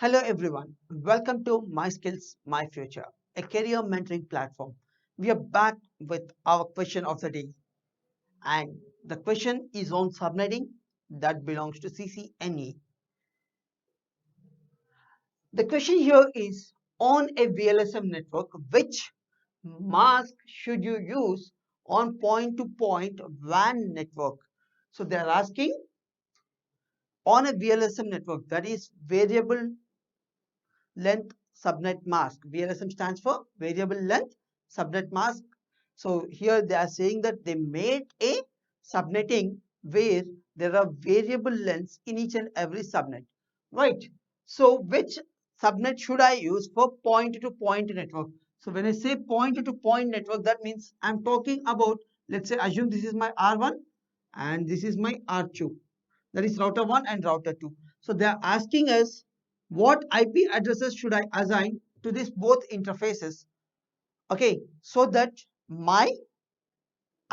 Hello everyone, welcome to My Skills, My Future, a career mentoring platform. We are back with our question of the day, and the question is on subnetting that belongs to CCNA. The question here is on a VLSM network, which mask should you use on point-to-point WAN network? So they are asking on a VLSM network, that is variable length subnet mask. VLSM stands for variable length subnet mask. So here they are saying that they made a subnetting where there are variable lengths in each and every subnet, right? So which subnet should I use for point to point network? So when I say point to point network, that means I'm talking about, let's say, assume this is my R1 and this is my R2. That is router 1 and router 2. So they are asking us what IP addresses should I assign to these both interfaces, okay, so that my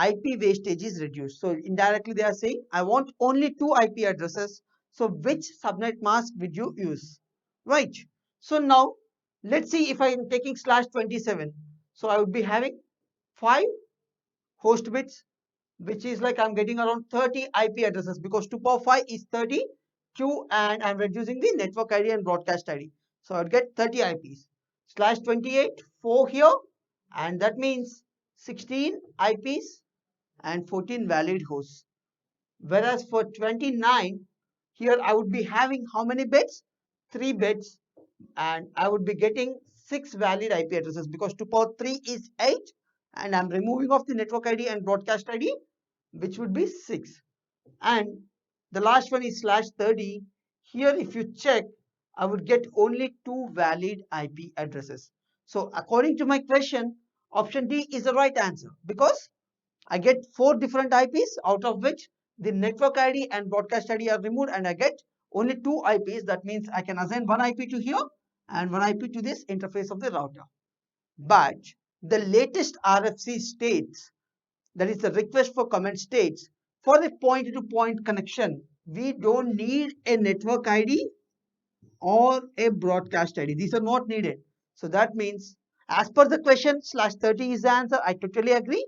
IP wastage is reduced. So indirectly they are saying I want only two IP addresses. So which subnet mask would you use? Right. So now let's see if I am taking /27. So I would be having 5 host bits, which is like I'm getting around 30 IP addresses because 2 power 5 is 32 and I'm reducing the network ID and broadcast ID. So I'd get 30 IPs. /28, 4 here, and that means 16 IPs and 14 valid hosts. Whereas for 29, here I would be having how many bits? 3 bits, and I would be getting 6 valid IP addresses because 2 power 3 is 8 and I'm removing off the network ID and broadcast ID, which would be 6. And the last one is /30. Here if you check, I would get only 2 valid IP addresses. So according to my question, option D is the right answer because I get 4 different IPs out of which the network ID and broadcast ID are removed and I get only 2 IPs. That means I can assign one IP to here and one IP to this interface of the router. But the latest RFC states, that is the request for comment states, for a point-to-point connection, we don't need a network ID or a broadcast ID. These are not needed. So that means as per the question, /30 is the answer. I totally agree.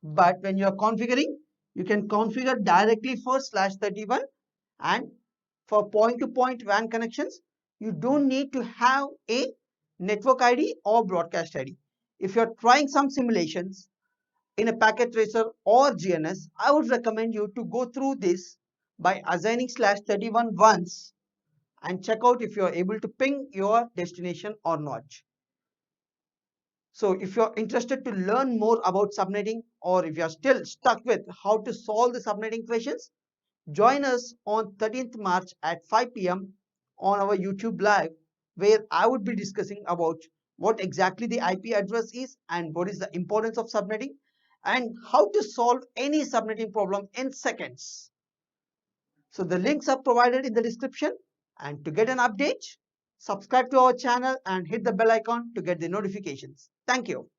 But when you are configuring, you can configure directly for /31, and for point-to-point WAN connections, you don't need to have a network ID or broadcast ID. If you're trying some simulations in a packet tracer or GNS, I would recommend you to go through this by assigning /31 once and check out if you're able to ping your destination or not. So if you're interested to learn more about subnetting, or if you're still stuck with how to solve the subnetting questions, join us on 13th March at 5 p.m. on our YouTube live, where I would be discussing about what exactly the IP address is and what is the importance of subnetting and how to solve any subnetting problem in seconds. So the links are provided in the description, and to get an update, subscribe to our channel and hit the bell icon to get the notifications. Thank you.